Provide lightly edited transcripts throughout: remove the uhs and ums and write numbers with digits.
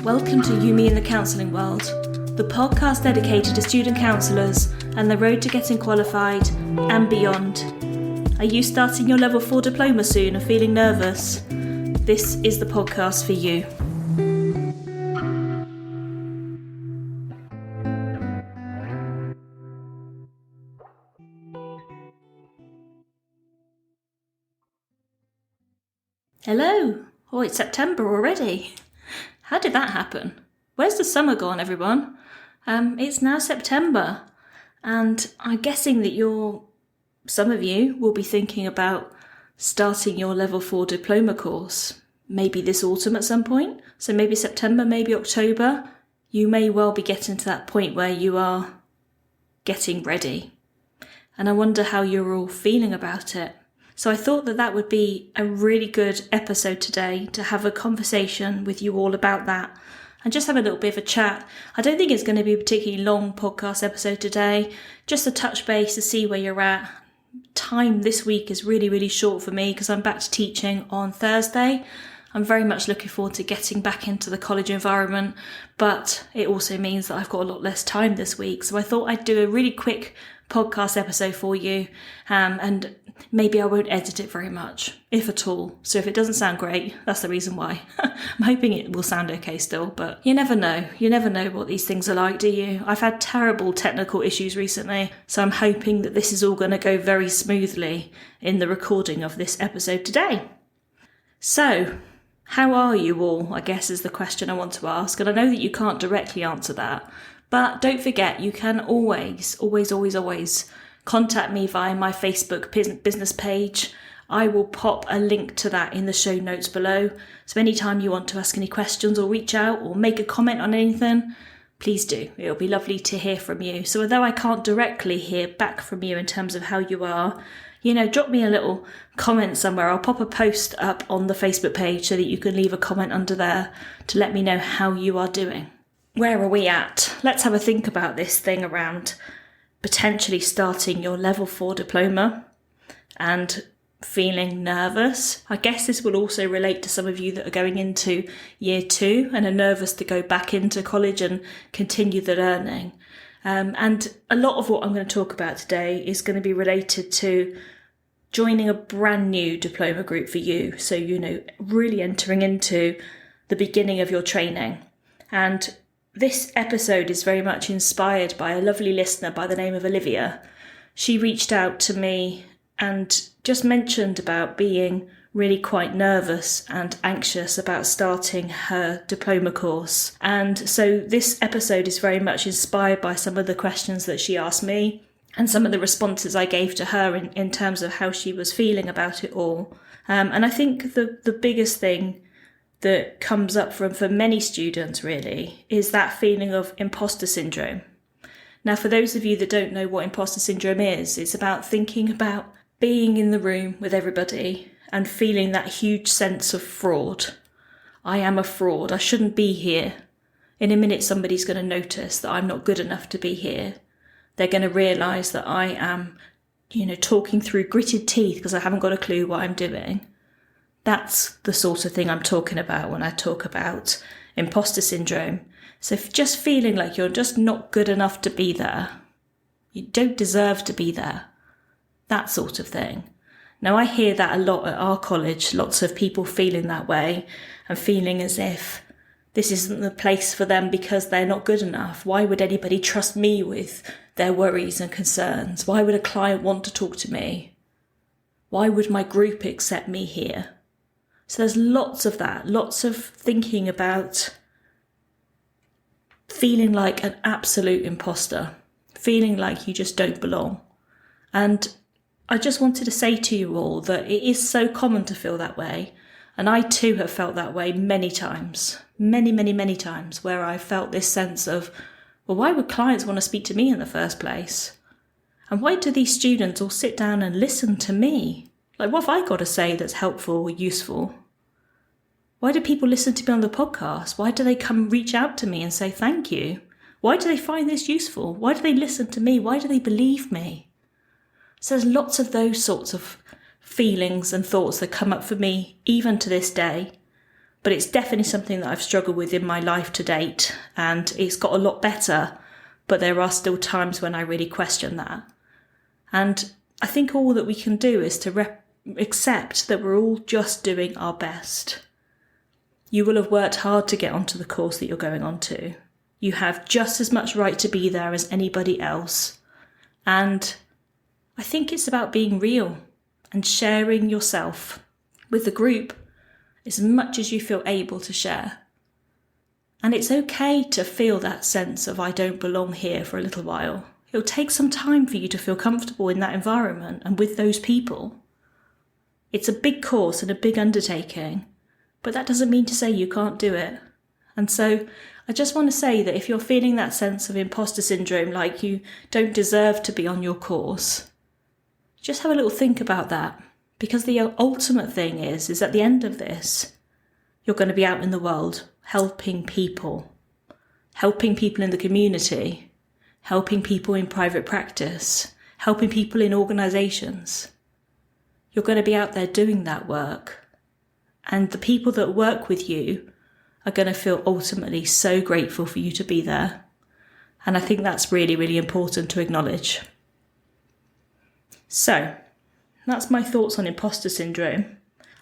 Welcome to You, Me in the Counselling World, the podcast dedicated to student counsellors and the road to getting qualified and beyond. Are you starting your level 4 diploma soon and feeling nervous? This is the podcast for you. Hello! Oh, it's September already. How did that happen? Where's the summer gone, everyone? It's now September, and I'm guessing that some of you will be thinking about starting your level 4 diploma course, maybe this autumn at some point. So maybe September, maybe October. You may well be getting to that point where you are getting ready. And I wonder how you're all feeling about it. So I thought that would be a really good episode today to have a conversation with you all about that and just have a little bit of a chat. I don't think it's going to be a particularly long podcast episode today, just a touch base to see where you're at. Time this week is really, really short for me because I'm back to teaching on Thursday. I'm very much looking forward to getting back into the college environment, but it also means that I've got a lot less time this week. So I thought I'd do a really quick podcast episode for you, and maybe I won't edit it very much, if at all. So if it doesn't sound great, that's the reason why. I'm hoping it will sound okay still, but you never know. You never know what these things are like, do you? I've had terrible technical issues recently, so I'm hoping that this is all going to go very smoothly in the recording of this episode today. So, how are you all, I guess is the question I want to ask, and I know that you can't directly answer that, but don't forget, you can always contact me via my Facebook business page. I will pop a link to that in the show notes below. So anytime you want to ask any questions or reach out or make a comment on anything, please do. It'll be lovely to hear from you. So although I can't directly hear back from you in terms of how you are, drop me a little comment somewhere. I'll pop a post up on the Facebook page so that you can leave a comment under there to let me know how you are doing. Where are we at? Let's have a think about this thing around potentially starting your level 4 diploma and feeling nervous. I guess this will also relate to some of you that are going into year 2 and are nervous to go back into college and continue the learning. And a lot of what I'm going to talk about today is going to be related to joining a brand new diploma group for you. So, really entering into the beginning of your training. And this episode is very much inspired by a lovely listener by the name of Olivia. She reached out to me and just mentioned about being really quite nervous and anxious about starting her diploma course. And so this episode is very much inspired by some of the questions that she asked me and some of the responses I gave to her in terms of how she was feeling about it all. And I think the biggest thing that comes up for many students really is that feeling of imposter syndrome. Now, for those of you that don't know what imposter syndrome is, it's about thinking about being in the room with everybody and feeling that huge sense of fraud. I am a fraud. I shouldn't be here. In a minute, somebody's going to notice that I'm not good enough to be here. They're going to realise that I am, talking through gritted teeth because I haven't got a clue what I'm doing. That's the sort of thing I'm talking about when I talk about imposter syndrome. So just feeling like you're just not good enough to be there. You don't deserve to be there. That sort of thing. Now, I hear that a lot at our college, lots of people feeling that way and feeling as if this isn't the place for them because they're not good enough. Why would anybody trust me with their worries and concerns? Why would a client want to talk to me? Why would my group accept me here? So there's lots of that, lots of thinking about feeling like an absolute imposter, feeling like you just don't belong. And I just wanted to say to you all that it is so common to feel that way. And I too have felt that way many times, many times, where I felt this sense of, well, why would clients want to speak to me in the first place? And why do these students all sit down and listen to me? Like, what have I got to say that's helpful or useful? Why do people listen to me on the podcast? Why do they come reach out to me and say thank you? Why do they find this useful? Why do they listen to me? Why do they believe me? So there's lots of those sorts of feelings and thoughts that come up for me even to this day. But it's definitely something that I've struggled with in my life to date, and it's got a lot better, but there are still times when I really question that. And I think all that we can do is to accept that we're all just doing our best. You will have worked hard to get onto the course that you're going on to. You have just as much right to be there as anybody else. And I think it's about being real and sharing yourself with the group as much as you feel able to share. And it's okay to feel that sense of I don't belong here for a little while. It'll take some time for you to feel comfortable in that environment and with those people. It's a big course and a big undertaking, but that doesn't mean to say you can't do it. And so I just want to say that if you're feeling that sense of imposter syndrome, like you don't deserve to be on your course, just have a little think about that. Because the ultimate thing is at the end of this, you're going to be out in the world helping people in the community, helping people in private practice, helping people in organisations. You're going to be out there doing that work. And the people that work with you are going to feel ultimately so grateful for you to be there. And I think that's really, really important to acknowledge. So, that's my thoughts on imposter syndrome.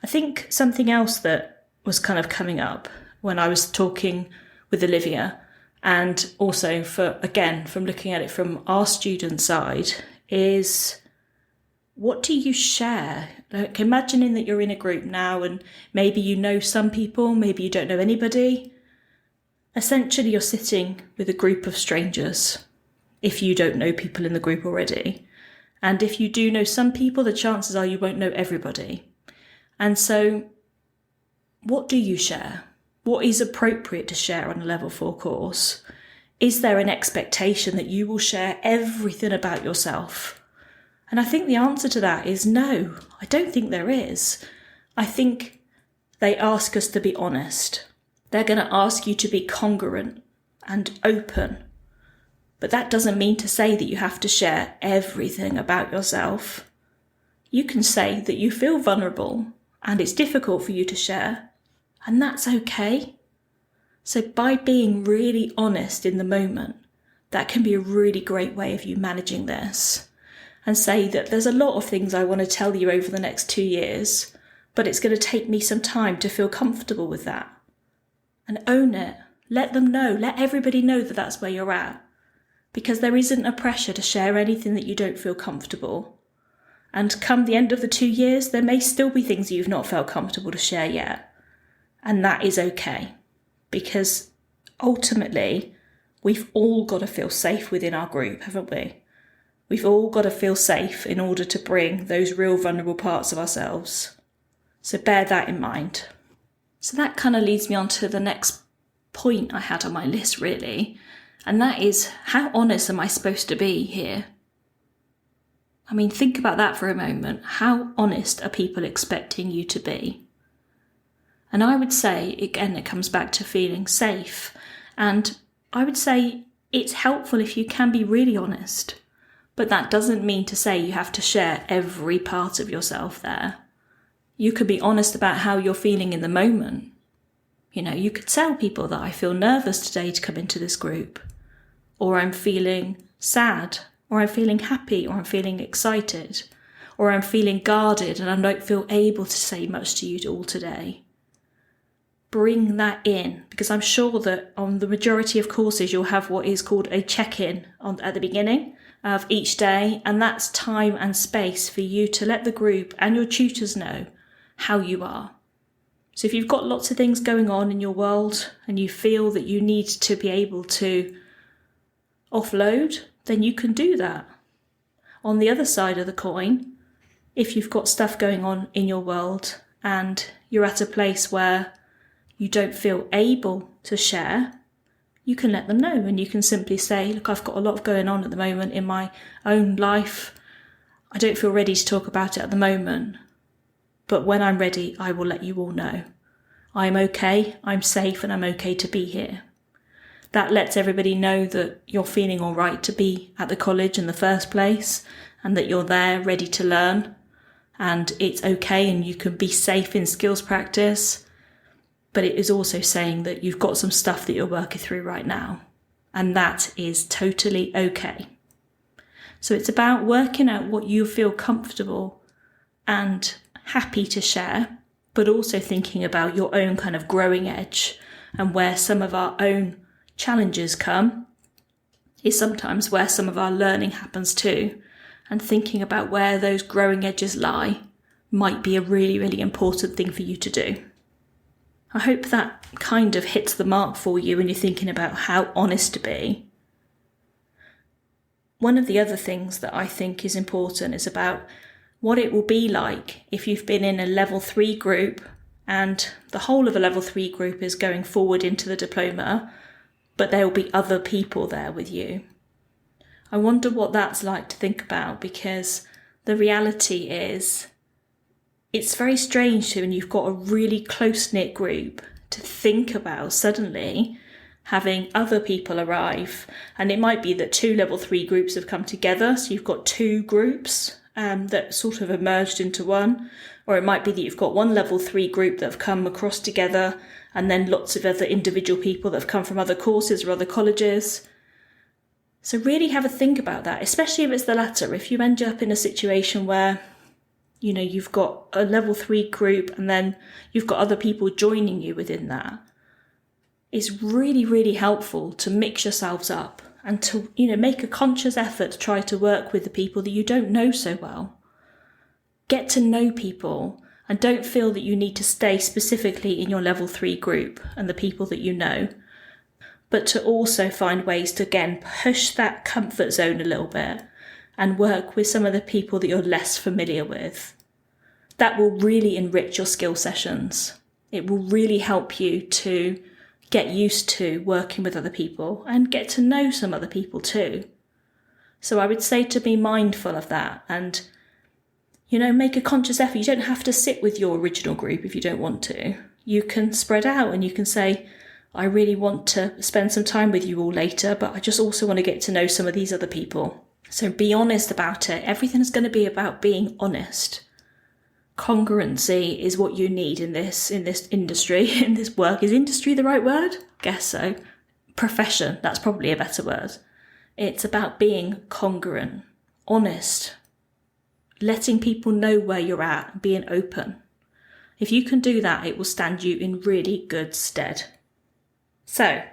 I think something else that was kind of coming up when I was talking with Olivia, and also from looking at it from our student side, is what do you share? Like, imagining that you're in a group now and maybe you know some people, maybe you don't know anybody. Essentially, you're sitting with a group of strangers if you don't know people in the group already. And if you do know some people, the chances are you won't know everybody. And so what do you share? What is appropriate to share on a level 4 course? Is there an expectation that you will share everything about yourself? And I think the answer to that is no, I don't think there is. I think they ask us to be honest. They're going to ask you to be congruent and open. But that doesn't mean to say that you have to share everything about yourself. You can say that you feel vulnerable and it's difficult for you to share, and that's okay. So by being really honest in the moment, that can be a really great way of you managing this. And say that there's a lot of things I want to tell you over the next 2 years, but it's going to take me some time to feel comfortable with that. And own it. Let them know. Let everybody know that that's where you're at. Because there isn't a pressure to share anything that you don't feel comfortable. And come the end of the 2 years, there may still be things you've not felt comfortable to share yet. And that is okay. Because ultimately, we've all got to feel safe within our group, haven't we? We've all got to feel safe in order to bring those real vulnerable parts of ourselves. So bear that in mind. So that kind of leads me on to the next point I had on my list, really. And that is, how honest am I supposed to be here? I mean, think about that for a moment. How honest are people expecting you to be? And I would say, again, it comes back to feeling safe. And I would say it's helpful if you can be really honest. But that doesn't mean to say you have to share every part of yourself there. You could be honest about how you're feeling in the moment. You know, you could tell people that I feel nervous today to come into this group. Or I'm feeling sad, or I'm feeling happy, or I'm feeling excited, or I'm feeling guarded and I don't feel able to say much to you all today. Bring that in, because I'm sure that on the majority of courses you'll have what is called a check-in at the beginning of each day, and that's time and space for you to let the group and your tutors know how you are. So if you've got lots of things going on in your world and you feel that you need to be able to offload, then you can do that. On the other side of the coin, if you've got stuff going on in your world and you're at a place where you don't feel able to share, you can let them know and you can simply say, look, I've got a lot going on at the moment in my own life. I don't feel ready to talk about it at the moment, but when I'm ready, I will let you all know. I'm okay, I'm safe, and I'm okay to be here. That lets everybody know that you're feeling all right to be at the college in the first place and that you're there ready to learn and it's okay and you can be safe in skills practice. but it is also saying that you've got some stuff that you're working through right now, and that is totally okay. So it's about working out what you feel comfortable and happy to share, but also thinking about your own kind of growing edge, and where some of our own challenges come is sometimes where some of our learning happens too, and thinking about where those growing edges lie might be a really, really important thing for you to do. I hope that kind of hits the mark for you when you're thinking about how honest to be. One of the other things that I think is important is about what it will be like if you've been in a level 3 group and the whole of a level 3 group is going forward into the diploma, but there will be other people there with you. I wonder what that's like to think about, because the reality is it's very strange when you've got a really close-knit group to think about suddenly having other people arrive. And it might be that 2 level 3 groups have come together, so you've got 2 groups that sort of have merged into one. Or it might be that you've got 1 level 3 group that have come across together, and then lots of other individual people that have come from other courses or other colleges. So really have a think about that, especially if it's the latter. If you end up in a situation where you've got a level 3 group and then you've got other people joining you within that, it's really, really helpful to mix yourselves up and to, make a conscious effort to try to work with the people that you don't know so well. Get to know people, and don't feel that you need to stay specifically in your level 3 group and the people that you know, but to also find ways to, again, push that comfort zone a little bit and work with some of the people that you're less familiar with. That will really enrich your skill sessions. It will really help you to get used to working with other people and get to know some other people too. So I would say to be mindful of that and, make a conscious effort. You don't have to sit with your original group if you don't want to. You can spread out and you can say, I really want to spend some time with you all later, but I just also want to get to know some of these other people. So be honest about it. Everything is going to be about being honest. Congruency is what you need in this industry, in this work. Is industry the right word? Guess so. Profession, that's probably a better word. It's about being congruent, honest, letting people know where you're at, being open. If you can do that, it will stand you in really good stead. So,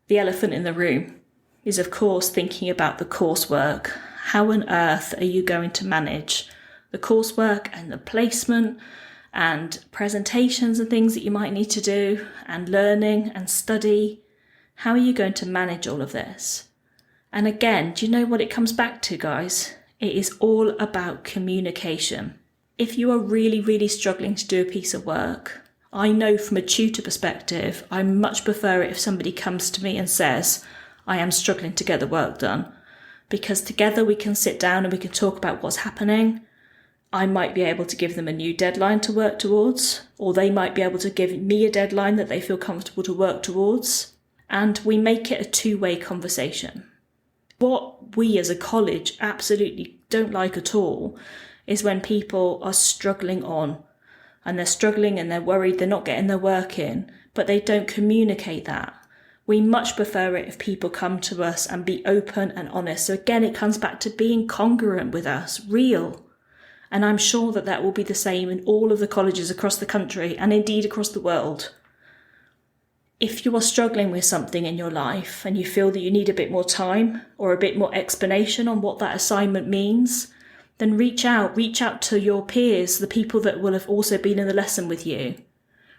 the elephant in the room is, of course, thinking about the coursework. How on earth are you going to manage the coursework and the placement and presentations and things that you might need to do and learning and study? How are you going to manage all of this? And again, do you know what it comes back to, guys? It is all about communication. If you are really, really struggling to do a piece of work, I know from a tutor perspective, I much prefer it if somebody comes to me and says, I am struggling to get the work done, because together we can sit down and we can talk about what's happening. I might be able to give them a new deadline to work towards, or they might be able to give me a deadline that they feel comfortable to work towards, and we make it a two-way conversation. What we as a college absolutely don't like at all is when people are struggling on, and they're struggling and they're worried they're not getting their work in, but they don't communicate that. We much prefer it if people come to us and be open and honest. So again, it comes back to being congruent with us, real. And I'm sure that that will be the same in all of the colleges across the country and indeed across the world. If you are struggling with something in your life and you feel that you need a bit more time or a bit more explanation on what that assignment means, then reach out to your peers, the people that will have also been in the lesson with you.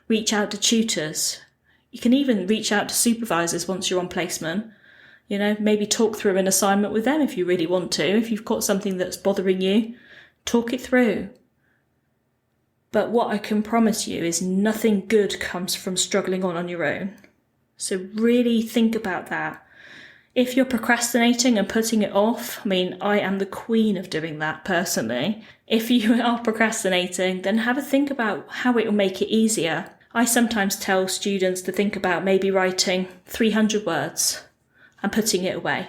Reach out to tutors. You can even reach out to supervisors once you're on placement. Maybe talk through an assignment with them if you really want to. If you've got something that's bothering you, talk it through. But what I can promise you is nothing good comes from struggling on your own. So really think about that. If you're procrastinating and putting it off, I am the queen of doing that personally. If you are procrastinating, then have a think about how it will make it easier. I sometimes tell students to think about maybe writing 300 words and putting it away,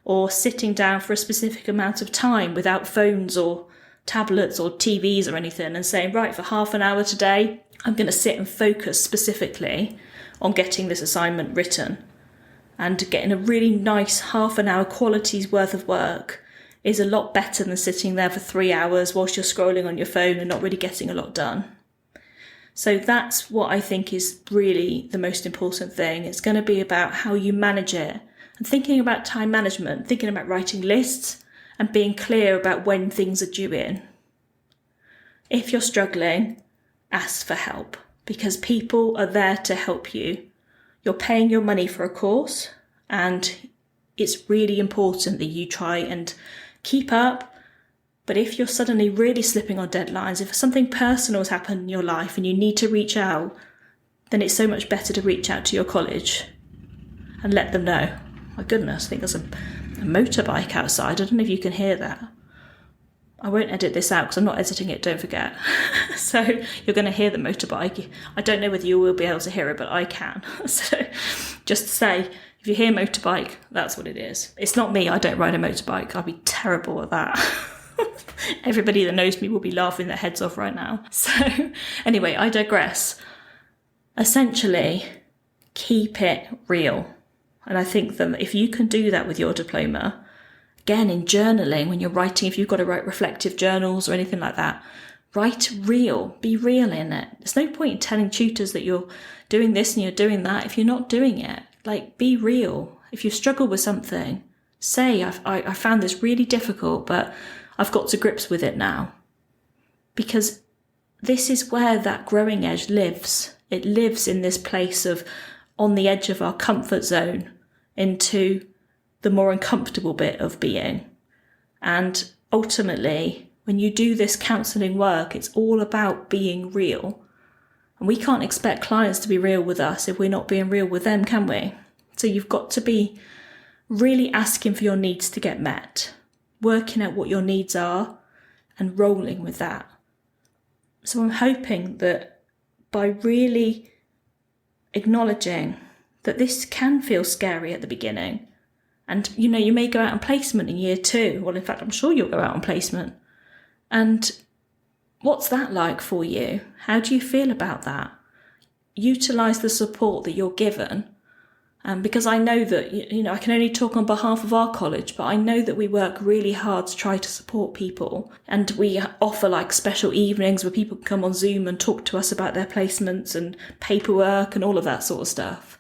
or sitting down for a specific amount of time without phones or tablets or TVs or anything and saying, right, for half an hour today, I'm going to sit and focus specifically on getting this assignment written. And getting a really nice half an hour quality's worth of work is a lot better than sitting there for 3 hours whilst you're scrolling on your phone and not really getting a lot done. So that's what I think is really the most important thing. It's going to be about how you manage it and thinking about time management, thinking about writing lists and being clear about when things are due in. If you're struggling, ask for help because people are there to help you. You're paying your money for a course and it's really important that you try and keep up. But if you're suddenly really slipping on deadlines, if something personal has happened in your life and you need to reach out, then it's so much better to reach out to your college and let them know. My goodness, I think there's a motorbike outside. I don't know if you can hear that. I won't edit this out because I'm not editing it, don't forget. So you're going to hear the motorbike. I don't know whether you will be able to hear it, but I can. So just to say, if you hear motorbike, that's what it is. It's not me, I don't ride a motorbike. I'd be terrible at that. Everybody that knows me will be laughing their heads off right now. So anyway, I digress. Essentially, keep it real. And I think that if you can do that with your diploma, again, in journaling, when you're writing, if you've got to write reflective journals or anything like that, write real, be real in it. There's no point in telling tutors that you're doing this and you're doing that if you're not doing it. Like, be real. If you struggle with something, say, I found this really difficult, but I've got to grips with it now. Because this is where that growing edge lives. It lives in this place of on the edge of our comfort zone into the more uncomfortable bit of being. And ultimately, when you do this counselling work, it's all about being real. And we can't expect clients to be real with us if we're not being real with them, can we? So you've got to be really asking for your needs to get met, working out what your needs are and rolling with that. So I'm hoping that by really acknowledging that this can feel scary at the beginning, and you may go out on placement in year 2. Well, in fact, I'm sure you'll go out on placement. And what's that like for you? How do you feel about that? Utilise the support that you're given. Because I know that, I can only talk on behalf of our college, but I know that we work really hard to try to support people. And we offer like special evenings where people can come on Zoom and talk to us about their placements and paperwork and all of that sort of stuff.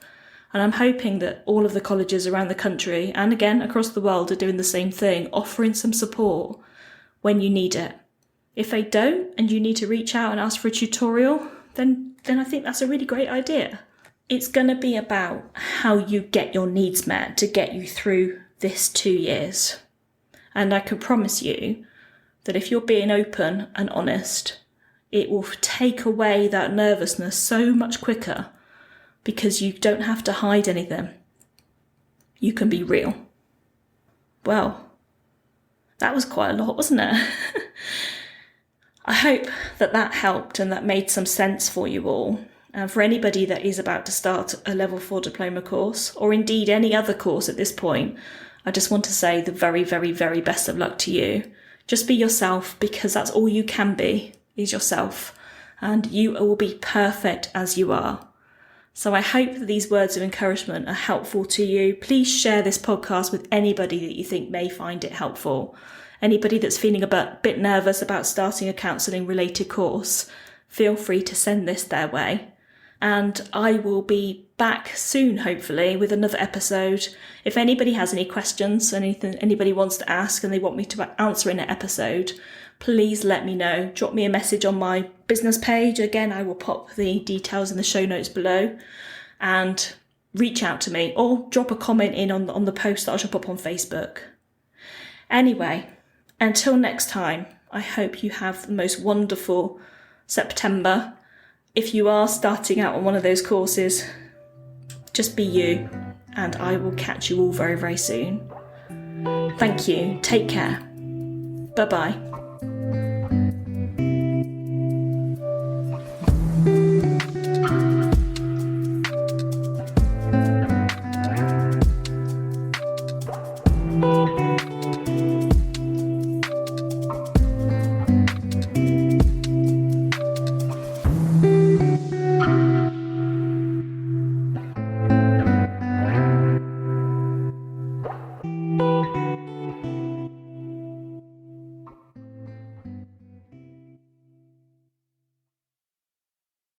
And I'm hoping that all of the colleges around the country and again across the world are doing the same thing, offering some support when you need it. If they don't and you need to reach out and ask for a tutorial, then I think that's a really great idea. It's going to be about how you get your needs met to get you through this 2 years. And I can promise you that if you're being open and honest, it will take away that nervousness so much quicker because you don't have to hide anything. You can be real. Well, that was quite a lot, wasn't it? I hope that helped and that made some sense for you all. And for anybody that is about to start a level 4 diploma course, or indeed any other course at this point, I just want to say the very, very, very best of luck to you. Just be yourself, because that's all you can be, is yourself. And you will be perfect as you are. So I hope that these words of encouragement are helpful to you. Please share this podcast with anybody that you think may find it helpful. Anybody that's feeling a bit nervous about starting a counselling related course, feel free to send this their way. And I will be back soon, hopefully, with another episode. If anybody has any questions, anything anybody wants to ask and they want me to answer in an episode, please let me know. Drop me a message on my business page. Again, I will pop the details in the show notes below, and reach out to me or drop a comment in on the post that I shall pop on Facebook. Anyway, until next time, I hope you have the most wonderful September. If you are starting out on one of those courses, just be you, and I will catch you all very, very soon. Thank you. Take care. Bye-bye.